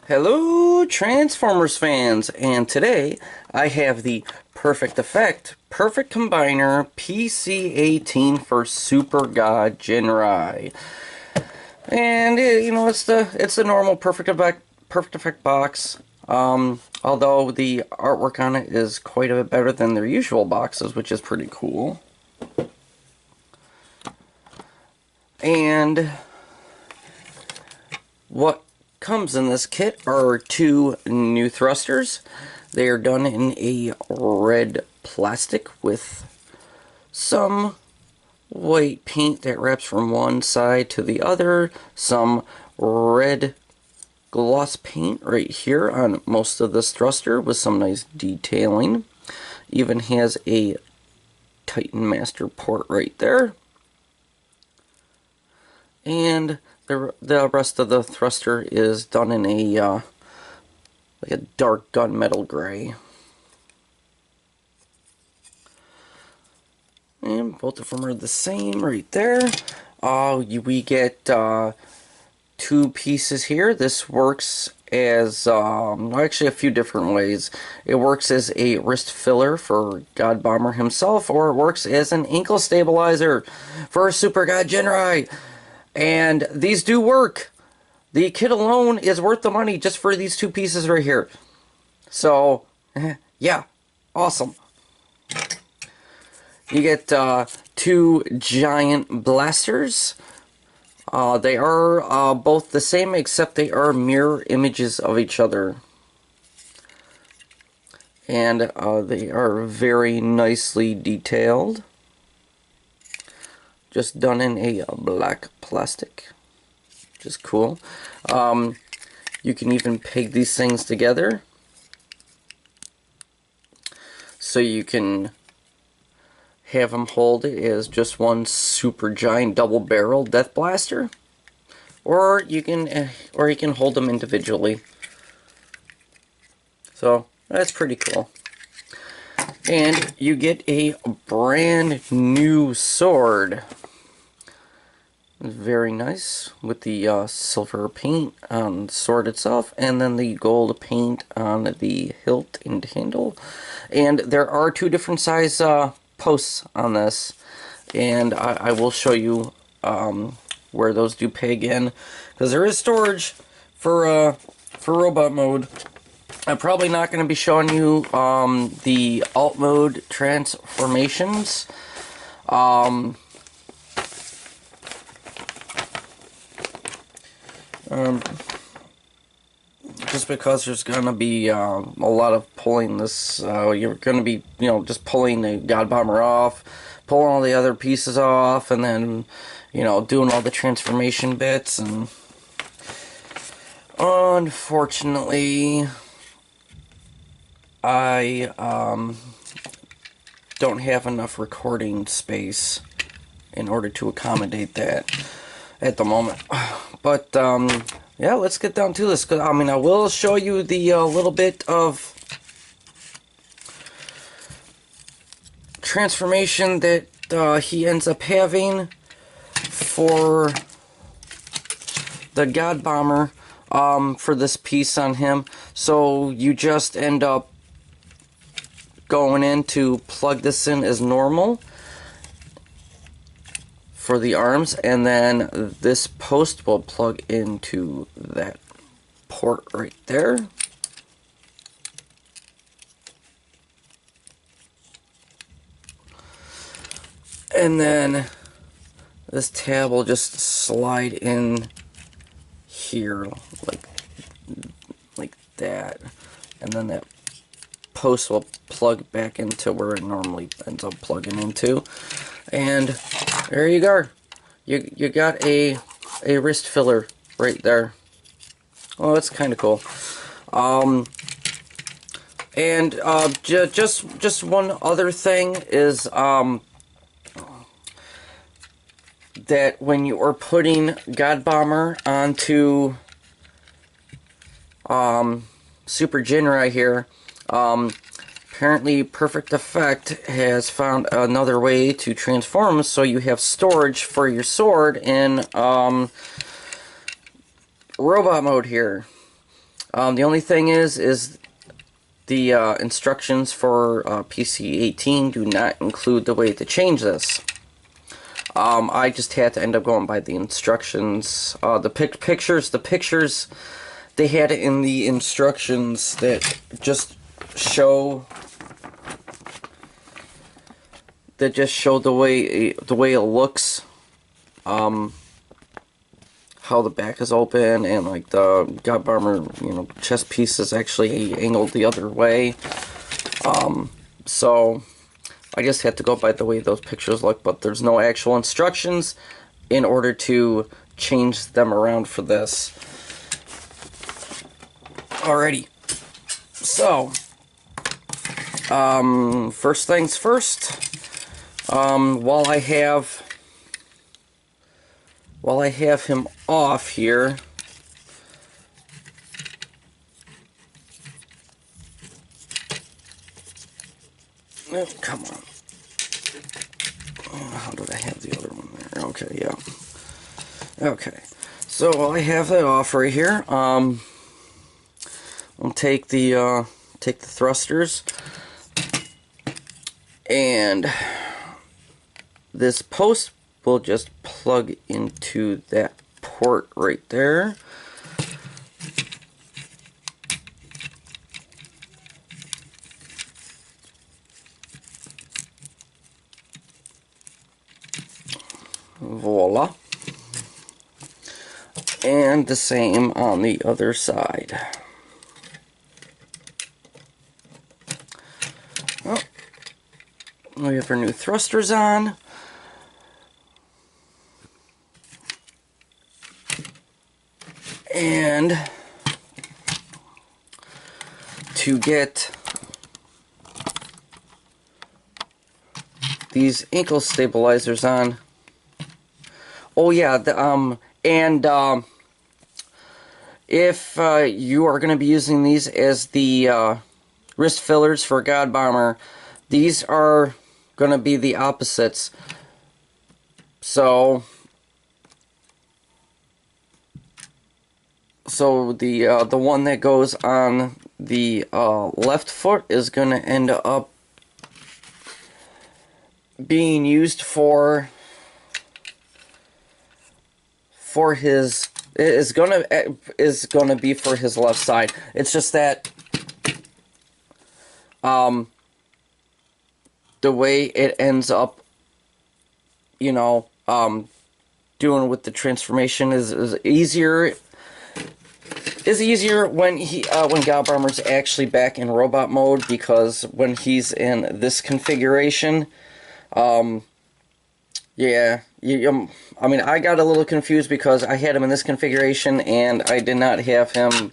Hello Transformers fans, and today I have the Perfect Effect Perfect Combiner PC-18 for Super God Ginrai. And it's the normal Perfect Effect box. Although the artwork on it is quite a bit better than their usual boxes, which is pretty cool. And what comes in this kit are two new thrusters. They are done in a red plastic with some white paint that wraps from one side to the other, some red gloss paint right here on most of this thruster with some nice detailing. Even has a Titan Master port right there. And the rest of the thruster is done in a like a dark gunmetal gray. And both of them are the same right there. We get two pieces here. This works as actually a few different ways. It works as a wrist filler for God Bomber himself, or it works as an ankle stabilizer for Super God Ginrai. And these do work. The kit alone is worth the money just for these two pieces right here. So, yeah, awesome. You get two giant blasters. They are both the same, except they are mirror images of each other. And they are very nicely detailed. Just done in a black plastic, which is cool. You can even peg these things together, so you can have them hold it as just one super giant double barrel death blaster, or you can hold them individually. So that's pretty cool. And you get a brand new sword. Very nice, with the silver paint on the sword itself, and then the gold paint on the hilt and handle. And there are two different size posts on this, and I will show you where those do peg in, because there is storage for robot mode. I'm probably not going to be showing you the alt mode transformations. Just because there's going to be a lot of pulling this. You're going to be, just pulling the God Bomber off, pulling all the other pieces off, and then, doing all the transformation bits. And unfortunately, I don't have enough recording space in order to accommodate that at the moment. But yeah, let's get down to this. I will show you the little bit of transformation that he ends up having for the God Bomber for this piece on him. So you just end up going in to plug this in as normal for the arms, and then this post will plug into that port right there. And then this tab will just slide in here like that, and then that post will plug back into where it normally ends up plugging into. And there you go. You got a wrist filler right there. Oh, that's kind of cool. And just one other thing is that when you are putting God Bomber onto Super Ginrai here, apparently Perfect Effect has found another way to transform so you have storage for your sword in robot mode here. The only thing is the instructions for PC-18 do not include the way to change this. I just had to end up going by the instructions. The pictures, they had it in the instructions that just show the way it looks. How the back is open, and like the God Bomber, chest piece is actually angled the other way. So I just had to go by the way those pictures look, but there's no actual instructions in order to change them around for this. Alrighty. So, first things first, while I have him off here, oh, come on. How did I have the other one there? Okay, yeah. Okay, so while I have that off right here, I'll take the thrusters, and this post will just plug into that port right there. Voila. And the same on the other side. Oh, we have our new thrusters on. And to get these ankle stabilizers on, oh yeah, if you are going to be using these as the wrist fillers for God Bomber, these are going to be the opposites. So the one that goes on the left foot is going to end up being used for his is gonna be for his left side. It's just that the way it ends up, doing with the transformation is easier. Is easier when when God Bomber's actually back in robot mode, because when he's in this configuration, yeah, I mean, I got a little confused because I had him in this configuration and I did not have him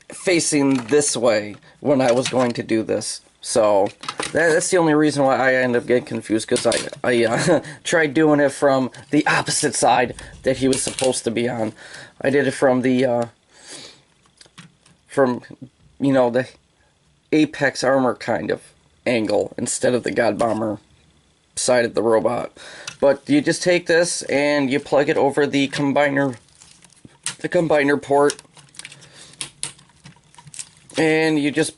facing this way when I was going to do this. So that's the only reason why I ended up getting confused, because I tried doing it from the opposite side that he was supposed to be on. I did it from the the Apex Armor kind of angle instead of the God Bomber side of the robot. But you just take this and you plug it over the combiner port, and you just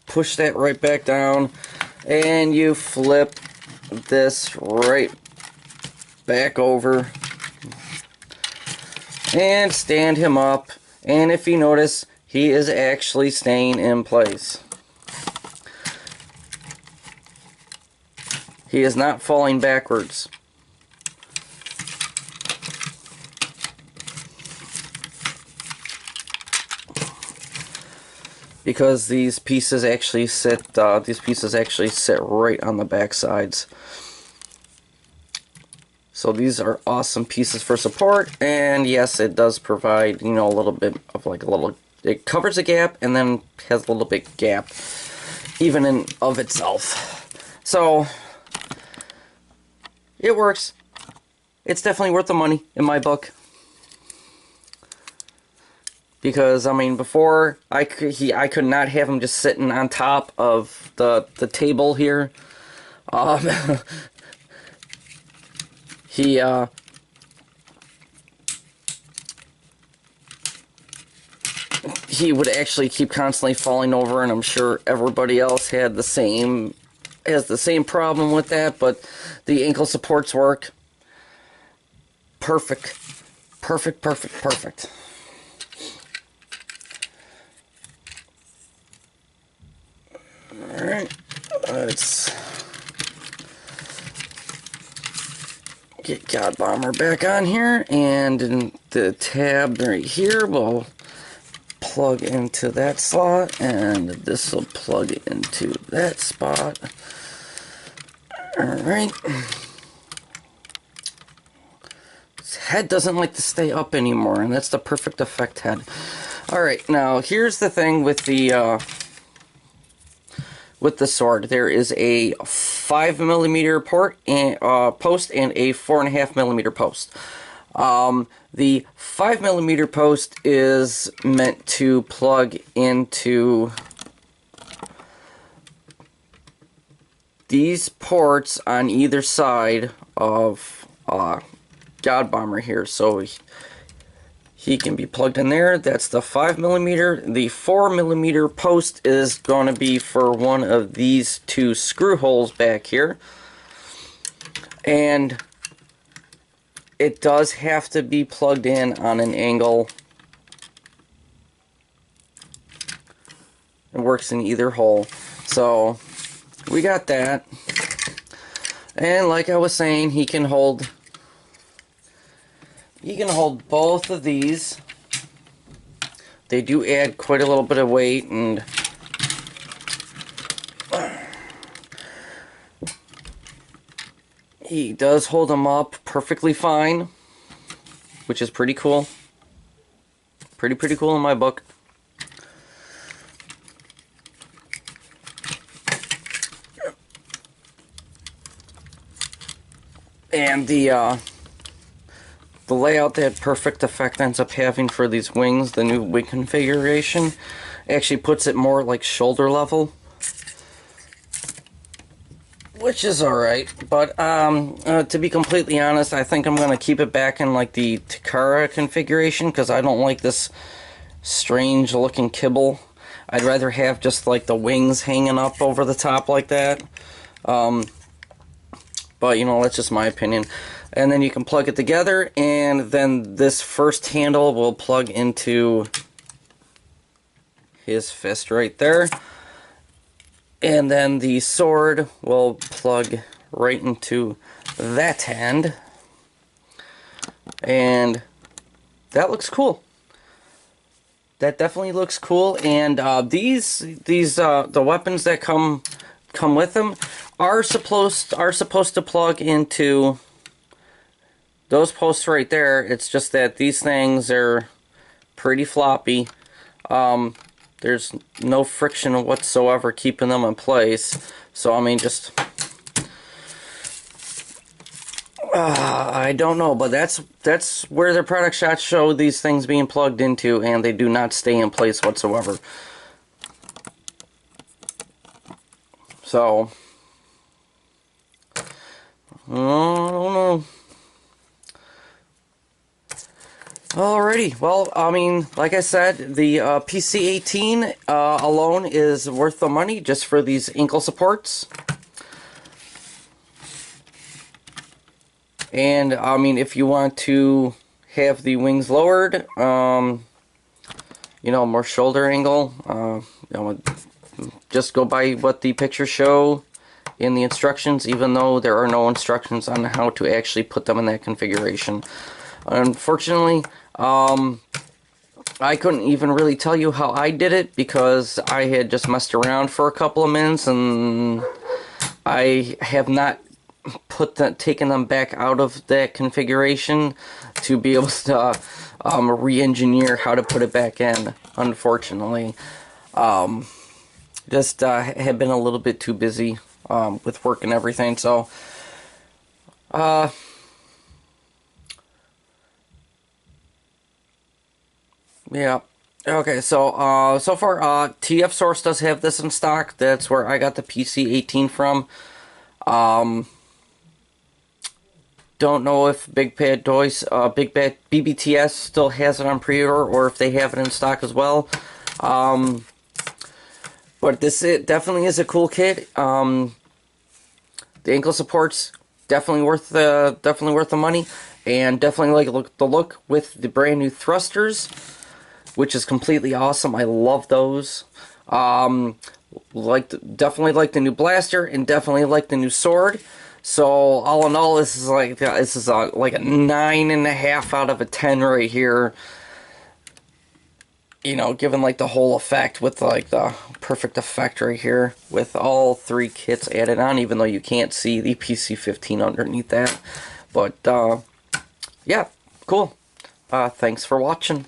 push that right back down, and you flip this right back over and stand him up, and if you notice, he is actually staying in place. He is not falling backwards. Because these pieces actually sit right on the back sides. So these are awesome pieces for support, and yes, it does provide, a little bit of it covers a gap and then has a little bit gap even in of itself. So it works. It's definitely worth the money in my book. Because, I mean, before, I could not have him just sitting on top of the table here. he would actually keep constantly falling over, and I'm sure everybody else has the same problem with that, but the ankle supports work. Perfect. Perfect, perfect, perfect. Alright, let's get God Bomber back on here, and in the tab right here we'll plug into that slot, and this will plug into that spot. Alright. His head doesn't like to stay up anymore, and that's the perfect effect head. Alright, now here's the thing with the sword. There is a 5mm port and post and a 4.5mm post. The 5mm post is meant to plug into these ports on either side of God Bomber here, so he can be plugged in there. That's the 5mm. The 4mm post is going to be for one of these two screw holes back here, and it does have to be plugged in on an angle. It works in either hole. So we got that. And like I was saying, he can hold both of these. They do add quite a little bit of weight, and he does hold them up perfectly fine, which is pretty cool. Pretty cool in my book. And the layout that Perfect Effect ends up having for these wings, the new wing configuration, actually puts it more like shoulder level, which is alright. But to be completely honest, I think I'm going to keep it back in like the Takara configuration, because I don't like this strange looking kibble. I'd rather have just like the wings hanging up over the top like that. But you know, that's just my opinion. And then you can plug it together, and then this first handle will plug into his fist right there. And then the sword will plug right into that hand. And that looks cool. That definitely looks cool. And the weapons that come with them are supposed to plug into those posts right there. It's just that these things are pretty floppy. There's no friction whatsoever keeping them in place. So I mean, just I don't know, but that's where their product shots show these things being plugged into, and they do not stay in place whatsoever. So I don't know. Alrighty, well, I mean, like I said, the PC-18 alone is worth the money just for these ankle supports. And, I mean, if you want to have the wings lowered, you know, more shoulder angle, you know, just go by what the pictures show in the instructions, even though there are no instructions on how to actually put them in that configuration. Unfortunately, I couldn't even really tell you how I did it, because I had just messed around for a couple of minutes, and I have not taken them back out of that configuration to be able to re-engineer how to put it back in, unfortunately. Just have been a little bit too busy with work and everything, so yeah. Okay, so so far TF Source does have this in stock. That's where I got the PC-18 from. Don't know if Big Bad BBTS still has it on pre-order, or if they have it in stock as well. But it definitely is a cool kit. The ankle supports definitely worth the money, and definitely like the look with the brand new thrusters, which is completely awesome. I love those. Definitely like the new blaster, and definitely like the new sword. So all in all, this is like a 9.5 out of a 10 right here. You know, given like the whole effect with like the perfect effect right here with all 3 kits added on, even though you can't see the PC-18 underneath that. But yeah, cool. Thanks for watching.